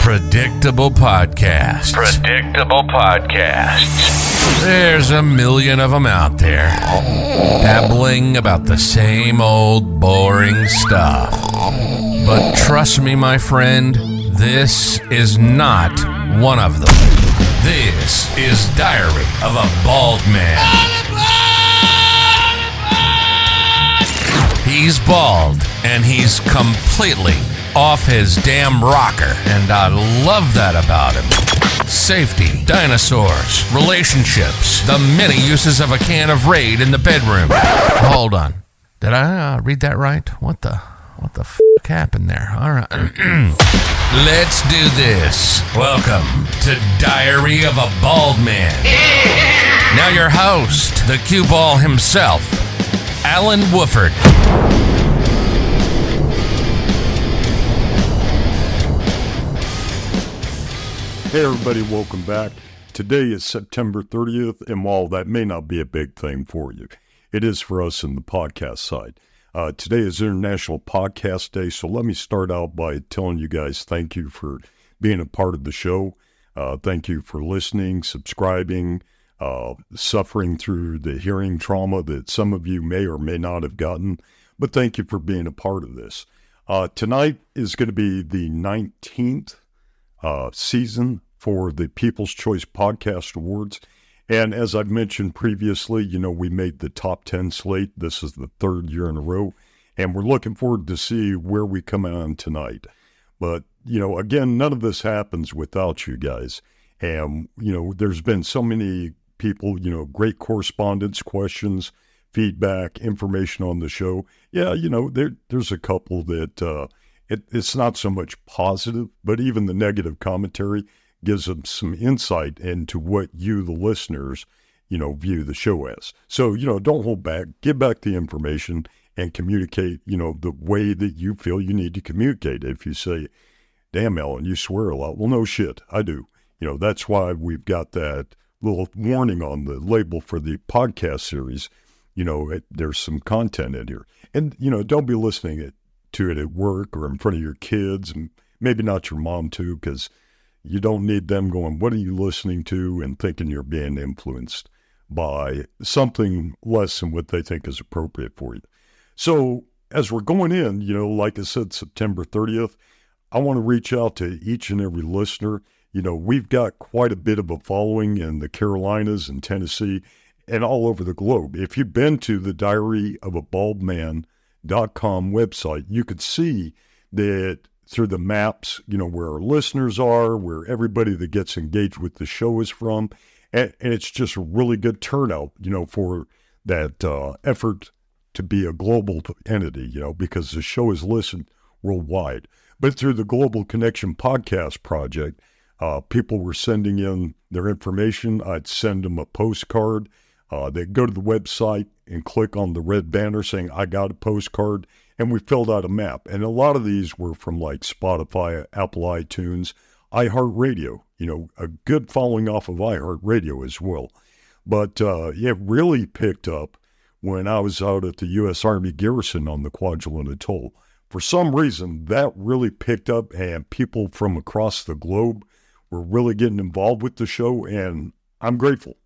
Predictable Podcasts. Predictable Podcasts. There's a million of them out there, babbling about the same old boring stuff. But trust me, my friend, this is not one of them. This is Diary of a Bald Man. He's bald, and he's completely off his damn rocker, and I love that about him. Safety, dinosaurs, relationships, the many uses of a can of Raid in the bedroom. Hold on. Did I read that right? What the f*** happened there? All right. Let's do this. Welcome to Diary of a Bald Man. Now your host, the cue ball himself, Alan Wooford. Hey everybody, welcome back. Today is September 30th, and while that may not be a big thing for you, it is for us in the podcast side. Today is International Podcast Day, so let me start out by telling you guys thank you for being a part of the show. Thank you for listening, subscribing, suffering through the hearing trauma that some of you may or may not have gotten, but thank you for being a part of this. Tonight is going to be the 19th season for the People's Choice Podcast Awards. And as I've mentioned previously, we made the top 10 slate. This is the third year in a row, and we're looking forward to see where we come on tonight. But, again, none of this happens without you guys. And, there's been so many people, great correspondence, questions, feedback, information on the show. Yeah, there's a couple that it's not so much positive, but even the negative commentary gives them some insight into what you, the listeners, view the show as. So, don't hold back. Give back the information and communicate, the way that you feel you need to communicate. If you say, damn, Ellen, you swear a lot. Well, no shit, I do. That's why we've got that little warning on the label for the podcast series. There's some content in here. And, don't be listening to it at work or in front of your kids, and maybe not your mom too, because you don't need them going, what are you listening to, and thinking you're being influenced by something less than what they think is appropriate for you. So as we're going in, like I said, September 30th, I want to reach out to each and every listener. We've got quite a bit of a following in the Carolinas and Tennessee and all over the globe. If you've been to the diaryofabaldman.com website, you could see that through the maps, where our listeners are, where everybody that gets engaged with the show is from. And it's just a really good turnout, for that effort to be a global entity, because the show is listened worldwide. But through the Global Connection Podcast Project, people were sending in their information. I'd send them a postcard. They'd go to the website and click on the red banner saying, I got a postcard. And we filled out a map. And a lot of these were from like Spotify, Apple iTunes, iHeartRadio, a good following off of iHeartRadio as well. But it really picked up when I was out at the U.S. Army Garrison on the Kwajalein Atoll. For some reason, that really picked up, and people from across the globe were really getting involved with the show, and I'm grateful.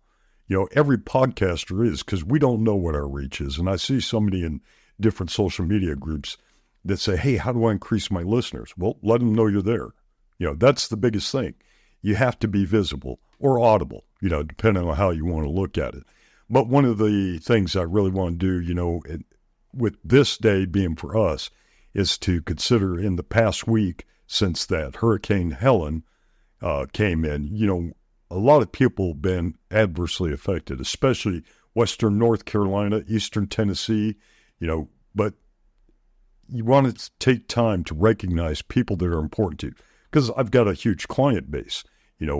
Every podcaster is, because we don't know what our reach is. And I see somebody in different social media groups that say, hey, how do I increase my listeners? Well, let them know you're there. That's the biggest thing. You have to be visible or audible, depending on how you want to look at it. But one of the things I really want to do, with this day being for us, is to consider in the past week since that Hurricane Helen came in, a lot of people have been adversely affected, especially Western North Carolina, Eastern Tennessee, but you want to take time to recognize people that are important to you. Because I've got a huge client base,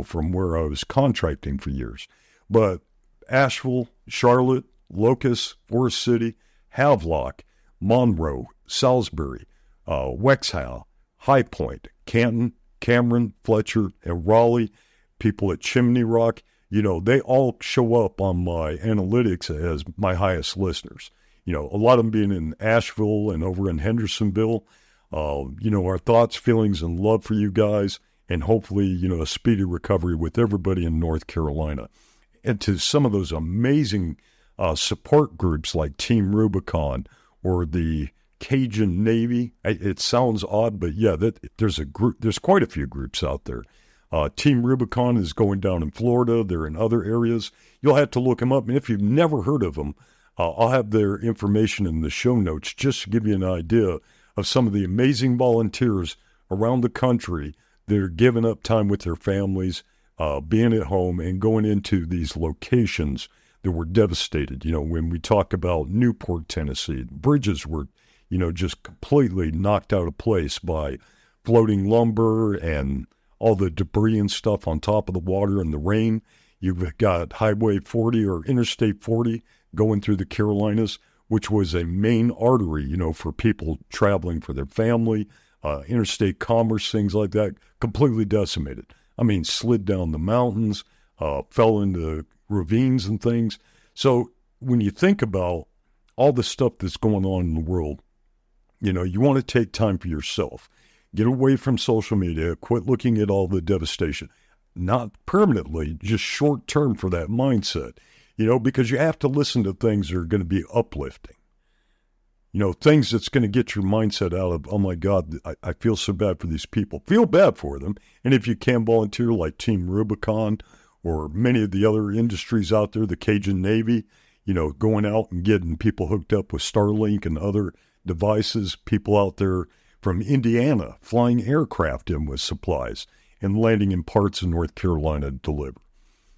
from where I was contracting for years. But Asheville, Charlotte, Locust, Forest City, Havelock, Monroe, Salisbury, Wexhall, High Point, Canton, Cameron, Fletcher, and Raleigh, people at Chimney Rock, they all show up on my analytics as my highest listeners. A lot of them being in Asheville and over in Hendersonville. Our thoughts, feelings, and love for you guys and hopefully, a speedy recovery with everybody in North Carolina. And to some of those amazing support groups like Team Rubicon or the Cajun Navy. It sounds odd, but yeah, there's quite a few groups out there. Team Rubicon is going down in Florida. They're in other areas. You'll have to look them up. And if you've never heard of them, I'll have their information in the show notes just to give you an idea of some of the amazing volunteers around the country that are giving up time with their families, being at home, and going into these locations that were devastated. When we talk about Newport, Tennessee, bridges were, just completely knocked out of place by floating lumber and all the debris and stuff on top of the water and the rain. You've got Highway 40 or Interstate 40 going through the Carolinas, which was a main artery, for people traveling for their family, interstate commerce, things like that, completely decimated. I mean, slid down the mountains, fell into ravines and things. So when you think about all the stuff that's going on in the world, you want to take time for yourself. Get away from social media, quit looking at all the devastation. Not permanently, just short term for that mindset, because you have to listen to things that are going to be uplifting. Things that's going to get your mindset out of, oh my God, I feel so bad for these people. Feel bad for them. And if you can volunteer like Team Rubicon or many of the other industries out there, the Cajun Navy, going out and getting people hooked up with Starlink and other devices, people out there from Indiana flying aircraft in with supplies and landing in parts of North Carolina to deliver.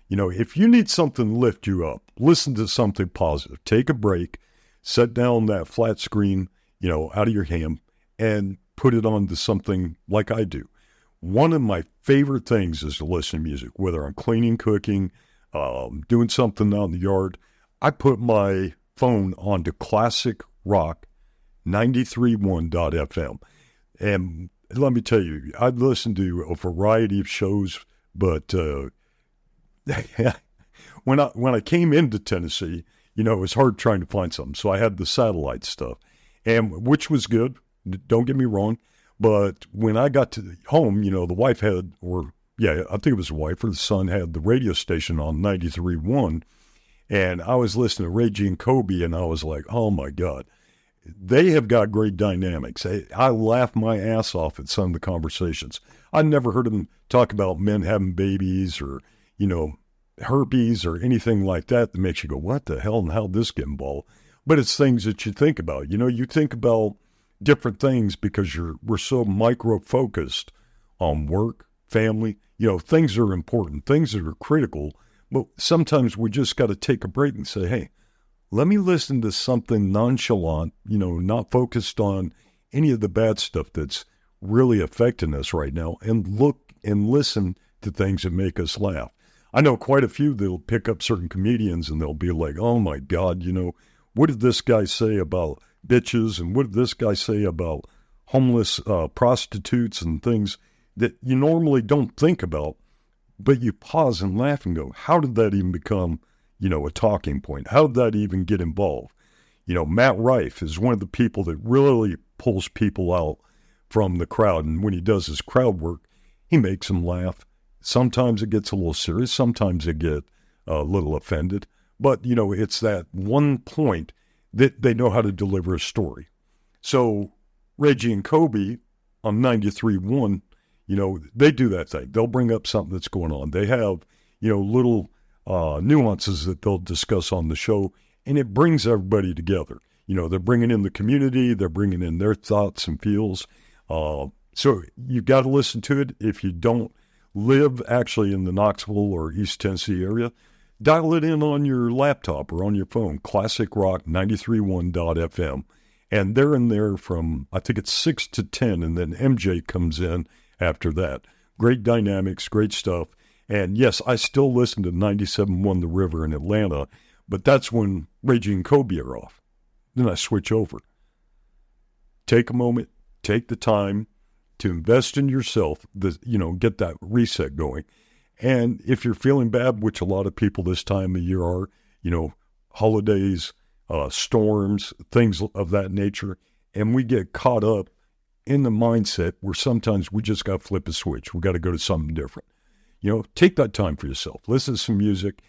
If you need something to lift you up, listen to something positive. Take a break, set down that flat screen, out of your hand and put it on to something like I do. One of my favorite things is to listen to music, whether I'm cleaning, cooking, doing something out in the yard. I put my phone onto classic rock 93.1.fm. And let me tell you, I've listened to a variety of shows, but when I came into Tennessee, it was hard trying to find something. So I had the satellite stuff, and which was good. Don't get me wrong. But when I got to home, the wife had, I think it was the wife or the son had the radio station on 93.1, and I was listening to Reggie and Kobe, and I was like, oh my God. They have got great dynamics. I laugh my ass off at some of the conversations. I never heard them talk about men having babies or, herpes or anything like that makes you go, what the hell, and how'd this get involved? But it's things that you think about. You think about different things because we're so micro-focused on work, family. Things are important, things that are critical, but sometimes we just got to take a break and say, hey, let me listen to something nonchalant, not focused on any of the bad stuff that's really affecting us right now, and look and listen to things that make us laugh. I know quite a few that'll pick up certain comedians and they'll be like, oh my God, what did this guy say about bitches, and what did this guy say about homeless prostitutes and things that you normally don't think about, but you pause and laugh and go, how did that even become a talking point? How did that even get involved? Matt Rife is one of the people that really pulls people out from the crowd. And when he does his crowd work, he makes them laugh. Sometimes it gets a little serious. Sometimes they get a little offended. But, it's that one point that they know how to deliver a story. So Reggie and Kobe on 93.1, they do that thing. They'll bring up something that's going on. They have, little nuances that they'll discuss on the show, and it brings everybody together. They're bringing in the community, they're bringing in their thoughts and feels. So you've got to listen to it. If you don't live actually in the Knoxville or East Tennessee area, dial it in on your laptop or on your phone, Classic Rock 93.1.fm. And they're in there from, I think it's 6 to 10, and then MJ comes in after that. Great dynamics, great stuff. And yes, I still listen to 97.1 The River in Atlanta, but that's when Reggie and Kobe are off. Then I switch over. Take a moment, take the time to invest in yourself, get that reset going. And if you're feeling bad, which a lot of people this time of year are, holidays, storms, things of that nature, and we get caught up in the mindset where sometimes we just got to flip a switch. We got to go to something different. Take that time for yourself. Listen to some music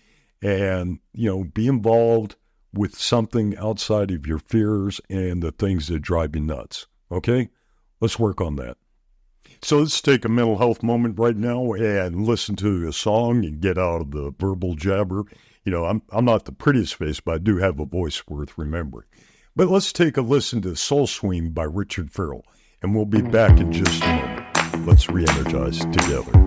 and, be involved with something outside of your fears and the things that drive you nuts. Okay? Let's work on that. So let's take a mental health moment right now and listen to a song and get out of the verbal jabber. I'm not the prettiest face, but I do have a voice worth remembering. But let's take a listen to Soul Swing by Richard Farrell, and we'll be back in just a moment. Let's re-energize together.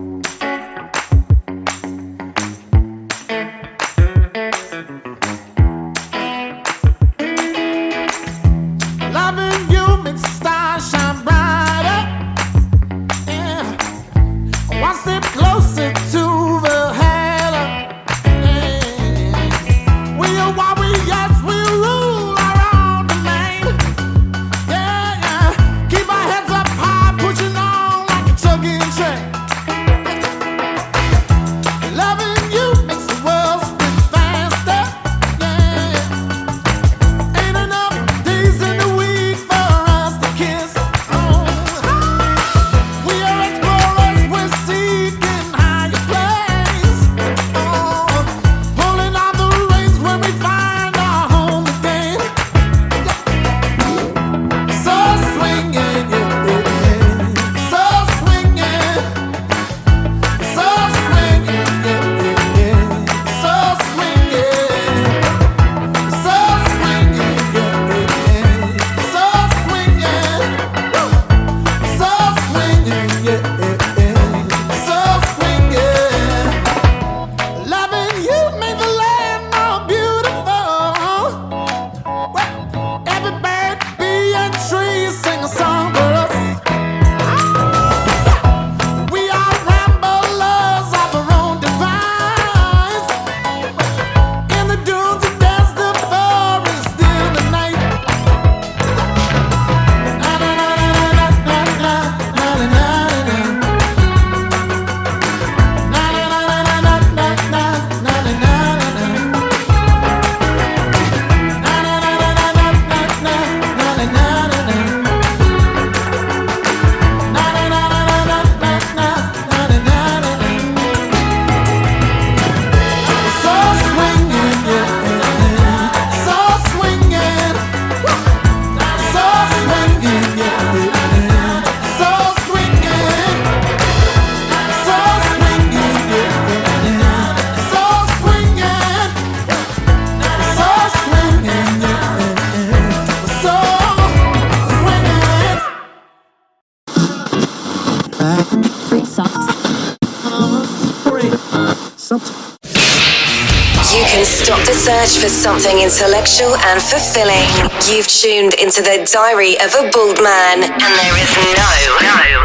Stop the search for something intellectual and fulfilling. You've tuned into the Diary of a Bald Man, and there is no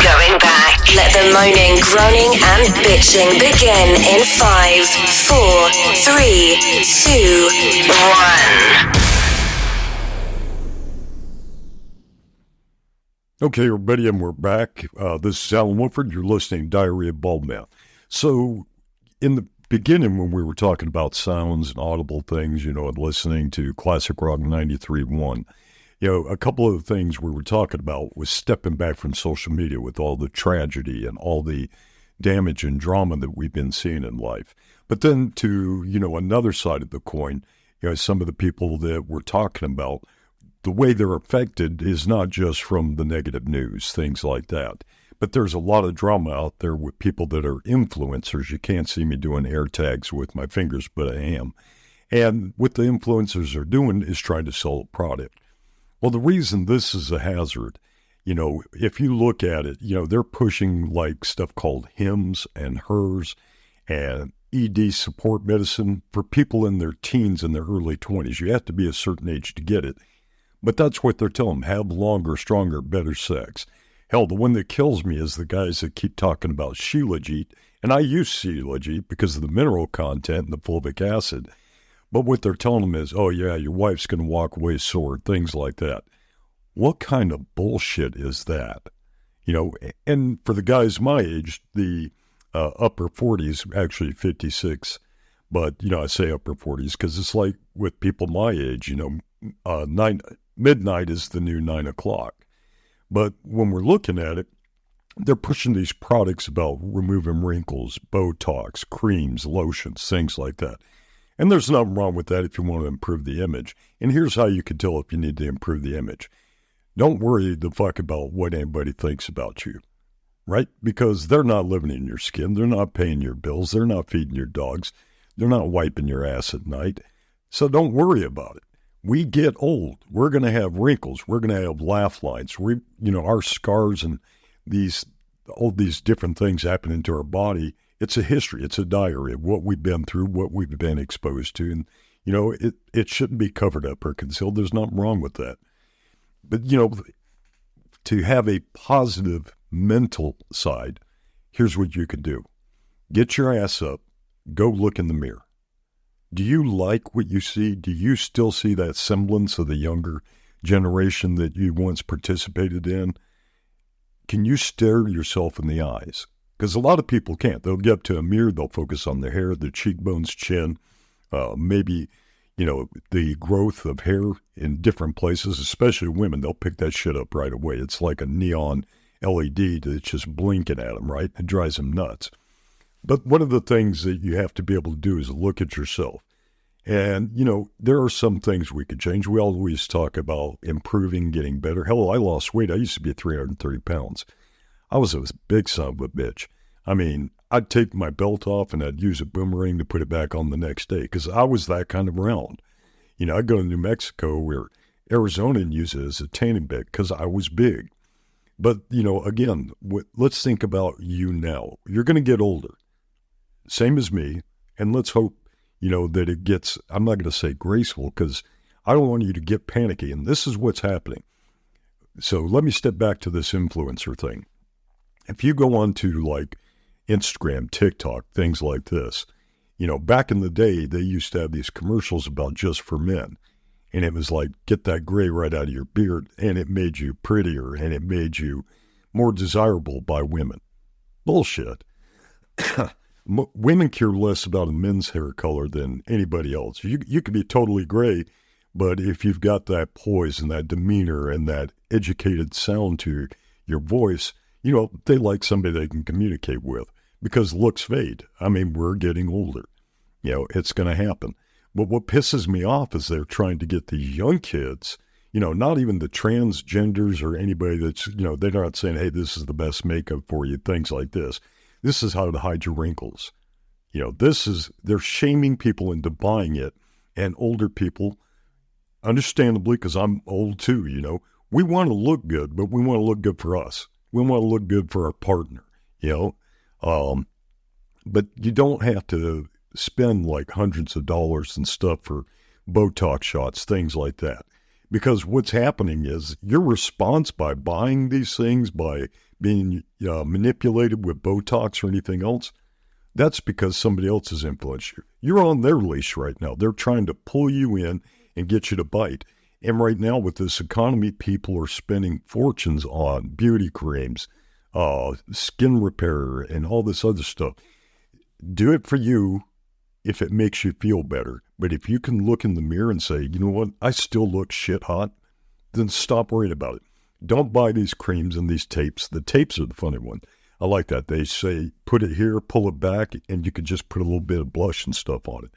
going back. Let the moaning, groaning, and bitching begin in 5, 4, 3, 2, 1. Okay, everybody, and we're back. This is Alan Woodford. You're listening to Diary of a Bald Man. So, in the beginning, when we were talking about sounds and audible things, and listening to Classic Rock 93.1, a couple of the things we were talking about was stepping back from social media with all the tragedy and all the damage and drama that we've been seeing in life. But then to, another side of the coin, some of the people that we're talking about, the way they're affected is not just from the negative news, things like that. But there's a lot of drama out there with people that are influencers. You can't see me doing air tags with my fingers, but I am. And what the influencers are doing is trying to sell a product. Well, the reason this is a hazard, if you look at it, they're pushing like stuff called HIMS and HERS and ED support medicine for people in their teens and their early 20s. You have to be a certain age to get it. But that's what they're telling them. Have longer, stronger, better sex. Hell, the one that kills me is the guys that keep talking about Shilajit, and I use Shilajit because of the mineral content and the fulvic acid. But what they're telling them is, oh yeah, your wife's going to walk away sore, things like that. What kind of bullshit is that? And for the guys my age, the upper 40s, actually 56, but, I say upper 40s because it's like with people my age, midnight is the new 9 o'clock. But when we're looking at it, they're pushing these products about removing wrinkles, Botox, creams, lotions, things like that. And there's nothing wrong with that if you want to improve the image. And here's how you can tell if you need to improve the image. Don't worry the fuck about what anybody thinks about you, right? Because they're not living in your skin. They're not paying your bills. They're not feeding your dogs. They're not wiping your ass at night. So don't worry about it. We get old. We're going to have wrinkles. We're going to have laugh lines. Our scars and all these different things happening to our body. It's a history. It's a diary of what we've been through, what we've been exposed to. And, it shouldn't be covered up or concealed. There's nothing wrong with that. But, to have a positive mental side, here's what you can do. Get your ass up. Go look in the mirror. Do you like what you see? Do you still see that semblance of the younger generation that you once participated in? Can you stare yourself in the eyes? Because a lot of people can't. They'll get up to a mirror, they'll focus on their hair, their cheekbones, chin, maybe, the growth of hair in different places, especially women. They'll pick that shit up right away. It's like a neon LED that's just blinking at them, right? It drives them nuts. But one of the things that you have to be able to do is look at yourself. And, there are some things we could change. We always talk about improving, getting better. Hell, I lost weight. I used to be 330 pounds. I was a big son of a bitch. I mean, I'd take my belt off and I'd use a boomerang to put it back on the next day because I was that kind of round. I'd go to New Mexico where Arizona used it as a tanning bed because I was big. But, again, let's think about you now. You're going to get older. Same as me, and let's hope, that it gets, I'm not going to say graceful, because I don't want you to get panicky, and this is what's happening. So let me step back to this influencer thing. If you go on to, like, Instagram, TikTok, things like this, back in the day, they used to have these commercials about just for men, and it was like, get that gray right out of your beard, and it made you prettier, and it made you more desirable by women. Bullshit. Women care less about a men's hair color than anybody else. You could be totally gray, but if you've got that poise and that demeanor and that educated sound to your voice, they like somebody they can communicate with because looks fade. I mean, we're getting older. It's going to happen. But what pisses me off is they're trying to get these young kids, not even the transgenders or anybody that's, they're not saying, hey, this is the best makeup for you, things like this. This is how to hide your wrinkles. They're shaming people into buying it. And older people, understandably, because I'm old too, we want to look good, but we want to look good for us. We want to look good for our partner, but you don't have to spend like hundreds of dollars and stuff for Botox shots, things like that. Because what's happening is your response by buying these things, by being manipulated with Botox or anything else, that's because somebody else has influenced you. You're on their leash right now. They're trying to pull you in and get you to bite. And right now with this economy, people are spending fortunes on beauty creams, skin repair, and all this other stuff. Do it for you if it makes you feel better. But if you can look in the mirror and say, you know what, I still look shit hot, then stop worrying about it. Don't buy these creams and these tapes. The tapes are the funny one. I like that. They say, put it here, pull it back, and you could just put a little bit of blush and stuff on it.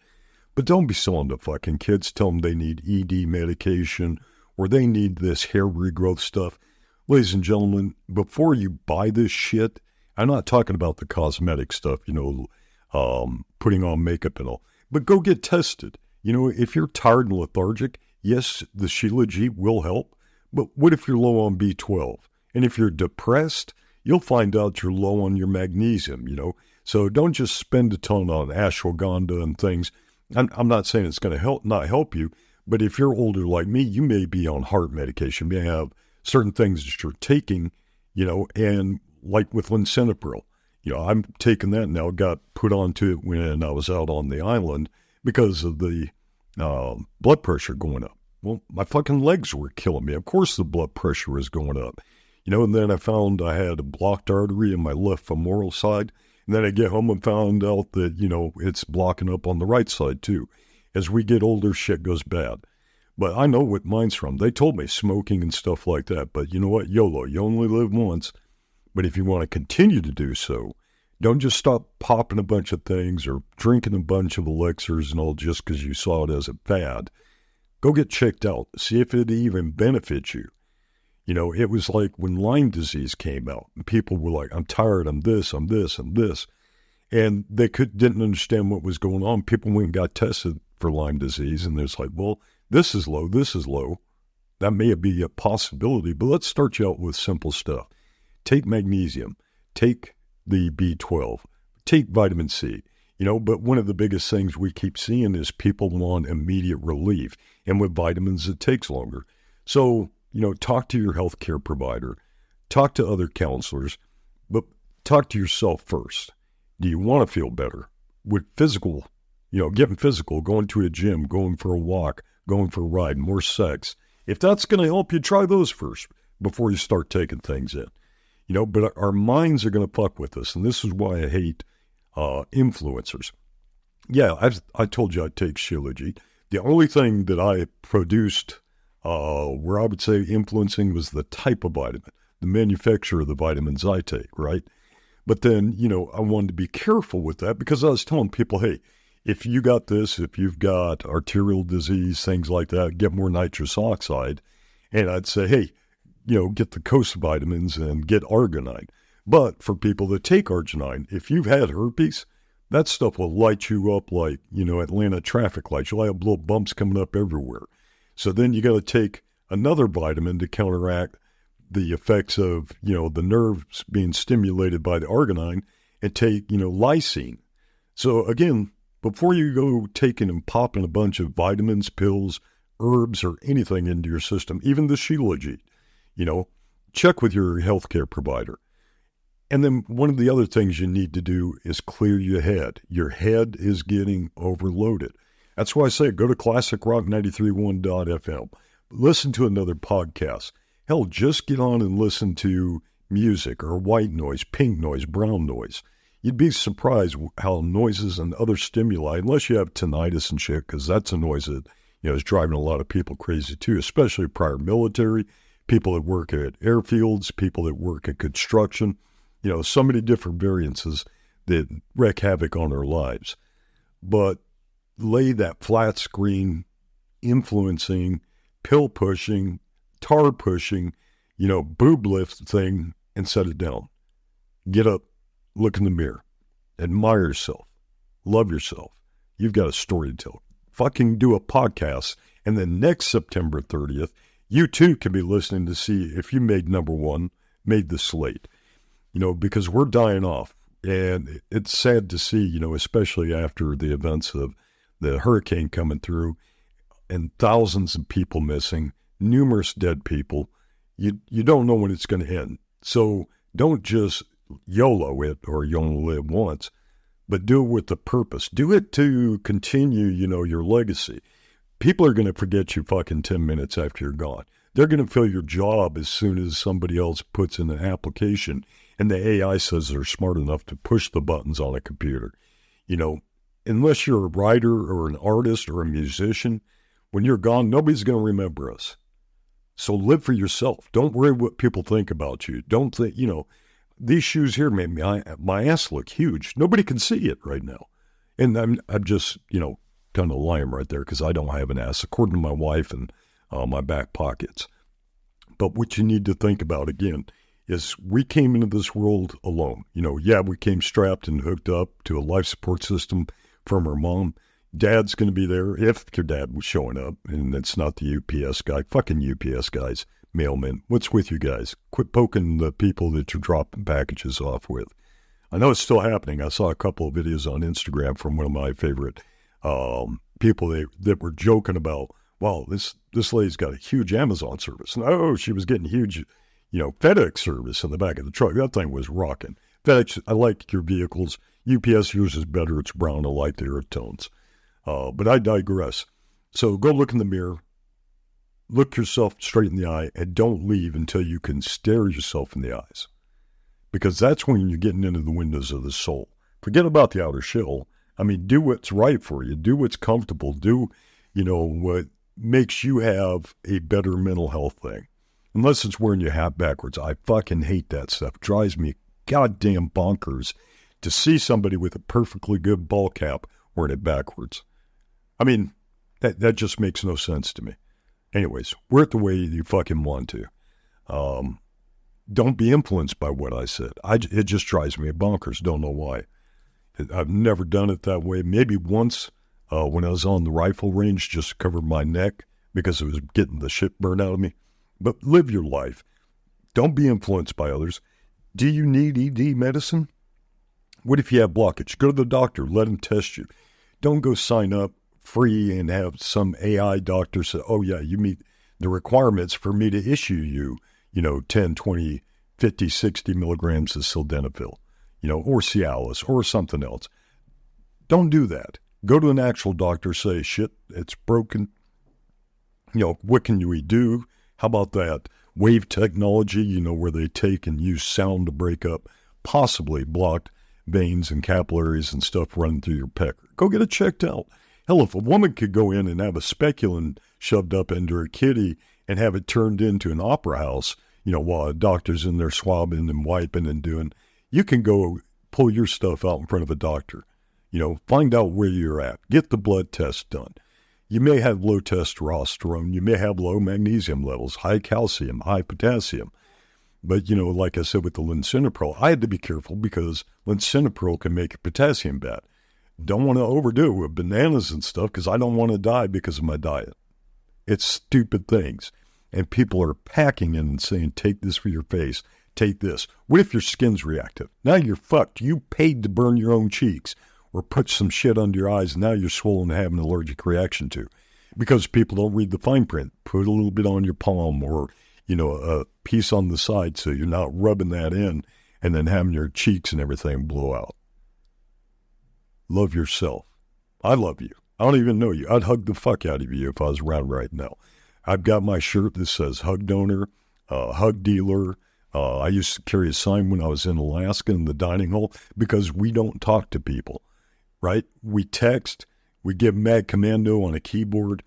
But don't be selling to fucking kids. Tell them they need ED medication or they need this hair regrowth stuff. Ladies and gentlemen, before you buy this shit, I'm not talking about the cosmetic stuff, putting on makeup and all, but go get tested. If you're tired and lethargic, yes, the Shilajit will help. But what if you're low on B12? And if you're depressed, you'll find out you're low on your magnesium, So don't just spend a ton on ashwagandha and things. I'm not saying it's going to not help you, but if you're older like me, you may be on heart medication. You may have certain things that you're taking, and like with Lisinopril, I'm taking that now. Got put onto it when I was out on the island because of the blood pressure going up. Well, my fucking legs were killing me. Of course the blood pressure was going up. And then I found I had a blocked artery in my left femoral side. And then I get home and found out that, it's blocking up on the right side too. As we get older, shit goes bad. But I know what mine's from. They told me smoking and stuff like that. But you know what? YOLO, you only live once. But if you want to continue to do so, don't just stop popping a bunch of things or drinking a bunch of elixirs and all just because you saw it as a fad. Go get checked out. See if it even benefits you. You know, it was like when Lyme disease came out. And people were like, I'm tired, I'm this, I'm this, I'm this. And they didn't understand what was going on. People went and got tested for Lyme disease. And it's like, well, this is low, this is low. That may be a possibility. But let's start you out with simple stuff. Take magnesium. Take the B12. Take vitamin C. You know, but one of the biggest things we keep seeing is people want immediate relief. And with vitamins, it takes longer. So, you know, talk to your healthcare provider. Talk to other counselors. But talk to yourself first. Do you want to feel better? With physical, you know, getting physical, going to a gym, going for a walk, going for a ride, more sex. If that's going to help you, try those first before you start taking things in. You know, but our minds are going to fuck with us. And this is why I hate influencers. Yeah, I told you I'd take Shilajit. The only thing that I produced where I would say influencing was the type of vitamin, the manufacturer of the vitamins I take, right? But then, you know, I wanted to be careful with that because I was telling people, hey, if you got this, if you've got arterial disease, things like that, get more nitrous oxide. And I'd say, hey, you know, get the coast vitamins and get arginine. But for people that take arginine, if you've had herpes, that stuff will light you up like, you know, Atlanta traffic lights. You'll have little bumps coming up everywhere. So then you got to take another vitamin to counteract the effects of, you know, the nerves being stimulated by the arginine and take, you know, lysine. So again, before you go taking and popping a bunch of vitamins, pills, herbs, or anything into your system, even the Shilajit, you know, check with your healthcare provider. And then one of the other things you need to do is clear your head. Your head is getting overloaded. That's why I say go to classicrock931.fm. Listen to another podcast. Hell, just get on and listen to music or white noise, pink noise, brown noise. You'd be surprised how noises and other stimuli, unless you have tinnitus and shit, because that's a noise that, you know, is driving a lot of people crazy too, especially prior military, people that work at airfields, people that work at construction. You know, so many different variances that wreak havoc on our lives. But lay that flat screen, influencing, pill pushing, tar pushing, you know, boob lift thing and set it down. Get up, look in the mirror, admire yourself, love yourself. You've got a story to tell. Fucking do a podcast, and then next September 30th, you too can be listening to see if you made number one, made the slate. You know, because we're dying off, and it's sad to see, you know, especially after the events of the hurricane coming through and thousands of people missing, numerous dead people. You don't know when it's going to end. So don't just YOLO it, or you only live once, but do it with a purpose. Do it to continue, you know, your legacy. People are going to forget you fucking 10 minutes after you're gone. They're going to fill your job as soon as somebody else puts in an application and the AI says they're smart enough to push the buttons on a computer. You know, unless you're a writer or an artist or a musician, when you're gone, nobody's going to remember us. So live for yourself. Don't worry what people think about you. Don't think, you know, these shoes here made my ass look huge. Nobody can see it right now. And I'm just, you know, kind of lying right there because I don't have an ass, according to my wife and my back pockets. But what you need to think about, again, is we came into this world alone. You know, yeah, we came strapped and hooked up to a life support system from our mom. Dad's going to be there if your dad was showing up, and it's not the UPS guy. Fucking UPS guys, mailmen. What's with you guys? Quit poking the people that you're dropping packages off with. I know it's still happening. I saw a couple of videos on Instagram from one of my favorite people that were joking about, wow, this lady's got a huge Amazon service. And oh, she was getting huge, you know, FedEx service in the back of the truck. That thing was rocking. FedEx, I like your vehicles. UPS yours is better. It's brown. I like the earth tones. But I digress. So go look in the mirror, look yourself straight in the eye, and don't leave until you can stare yourself in the eyes. Because that's when you're getting into the windows of the soul. Forget about the outer shell. I mean, do what's right for you. Do what's comfortable. Do, you know, what makes you have a better mental health thing. Unless it's wearing your hat backwards. I fucking hate that stuff. Drives me goddamn bonkers to see somebody with a perfectly good ball cap wearing it backwards. I mean, that just makes no sense to me. Anyways, wear it the way you fucking want to. Don't be influenced by what I said. It just drives me bonkers. Don't know why. I've never done it that way. Maybe once when I was on the rifle range, just to cover my neck because it was getting the shit burned out of me. But live your life. Don't be influenced by others. Do you need ED medicine? What if you have blockage? Go to the doctor. Let him test you. Don't go sign up free and have some AI doctor say, oh, yeah, you meet the requirements for me to issue you, 10, 20, 50, 60 milligrams of sildenafil, or Cialis or something else. Don't do that. Go to an actual doctor, say, shit, it's broken. What can we do? How about that wave technology, where they take and use sound to break up possibly blocked veins and capillaries and stuff running through your pecker? Go get it checked out. Hell, if a woman could go in and have a speculum shoved up into her kitty and have it turned into an opera house, while a doctor's in there swabbing and wiping and doing, you can go pull your stuff out in front of a doctor. Find out where you're at. Get the blood test done. You may have low testosterone. You may have low magnesium levels, high calcium, high potassium. But, like I said with the lisinopril, I had to be careful because lisinopril can make your potassium bad. Don't want to overdo it with bananas and stuff because I don't want to die because of my diet. It's stupid things. And people are packing in and saying, take this for your face, take this. What if your skin's reactive? Now you're fucked. You paid to burn your own cheeks or put some shit under your eyes, and now you're swollen and have an allergic reaction to. Because people don't read the fine print. Put a little bit on your palm or, a piece on the side so you're not rubbing that in and then having your cheeks and everything blow out. Love yourself. I love you. I don't even know you. I'd hug the fuck out of you if I was around right now. I've got my shirt that says hug donor, hug dealer. I used to carry a sign when I was in Alaska in the dining hall because we don't talk to people, right? We text, we give mad commando on a keyboard,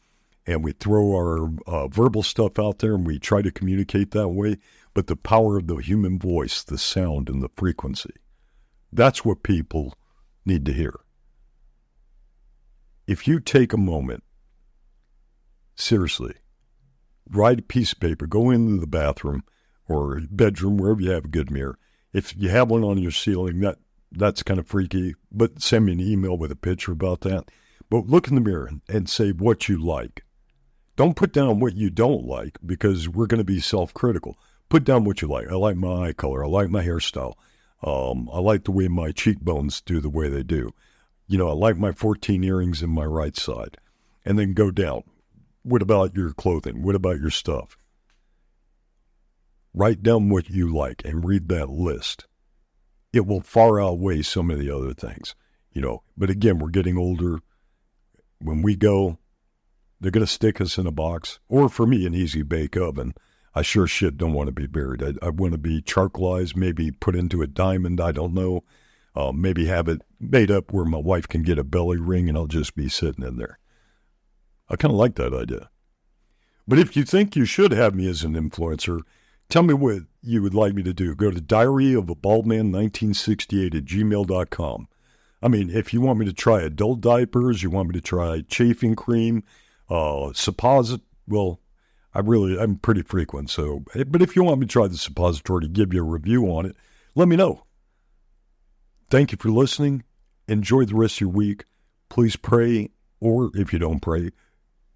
and we throw our verbal stuff out there and we try to communicate that way. But the power of the human voice, the sound and the frequency, that's what people need to hear. If you take a moment, seriously, write a piece of paper, go into the bathroom or bedroom, wherever you have a good mirror. If you have one on your ceiling, that's kind of freaky, but send me an email with a picture about that. But look in the mirror and say what you like. Don't put down what you don't like because we're going to be self-critical. Put down what you like. I like my eye color. I like my hairstyle. I like the way my cheekbones do the way they do. I like my 14 earrings in my right side. And then go down. What about your clothing? What about your stuff? Write down what you like and read that list. It will far outweigh some of the other things, But again, we're getting older. When we go, they're going to stick us in a box. Or for me, an easy bake oven. I sure shit don't want to be buried. I want to be charcoalized, maybe put into a diamond, I don't know. Maybe have it made up where my wife can get a belly ring and I'll just be sitting in there. I kind of like that idea. But if you think you should have me as an influencer, tell me what you would like me to do. Go to diaryofaBaldman1968@gmail.com. I mean, if you want me to try adult diapers, you want me to try chafing cream, suppository, well, I'm pretty frequent. So, but if you want me to try the suppository to give you a review on it, let me know. Thank you for listening. Enjoy the rest of your week. Please pray, or if you don't pray,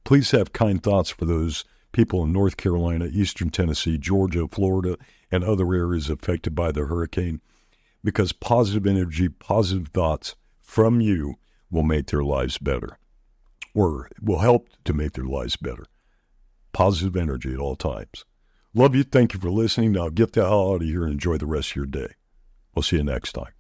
please have kind thoughts for those people in North Carolina, Eastern Tennessee, Georgia, Florida, and other areas affected by the hurricane, because positive energy, positive thoughts from you will make their lives better, or will help to make their lives better. Positive energy at all times. Love you. Thank you for listening. Now get the hell out of here and enjoy the rest of your day. We'll see you next time.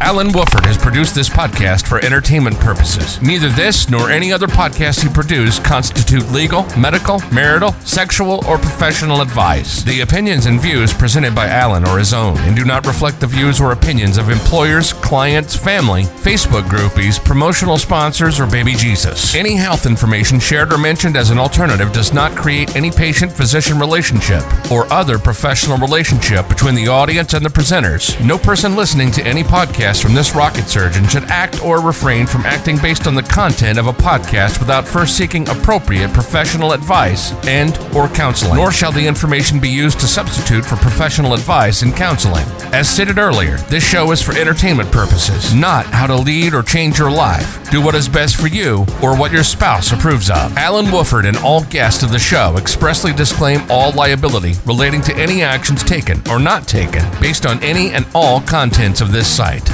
Alan Wooford has produced this podcast for entertainment purposes. Neither this nor any other podcast he produced constitute legal, medical, marital, sexual, or professional advice. The opinions and views presented by Alan are his own and do not reflect the views or opinions of employers, clients, family, Facebook groupies, promotional sponsors, or baby Jesus. Any health information shared or mentioned as an alternative does not create any patient-physician relationship or other professional relationship between the audience and the presenters. No person listening to any podcast from this rocket surgeon should act or refrain from acting based on the content of a podcast without first seeking appropriate professional advice and or counseling. Nor shall the information be used to substitute for professional advice and counseling. As stated earlier, this show is for entertainment purposes, not how to lead or change your life. Do what is best for you or what your spouse approves of. Alan Wooford and all guests of the show expressly disclaim all liability relating to any actions taken or not taken based on any and all contents of this site.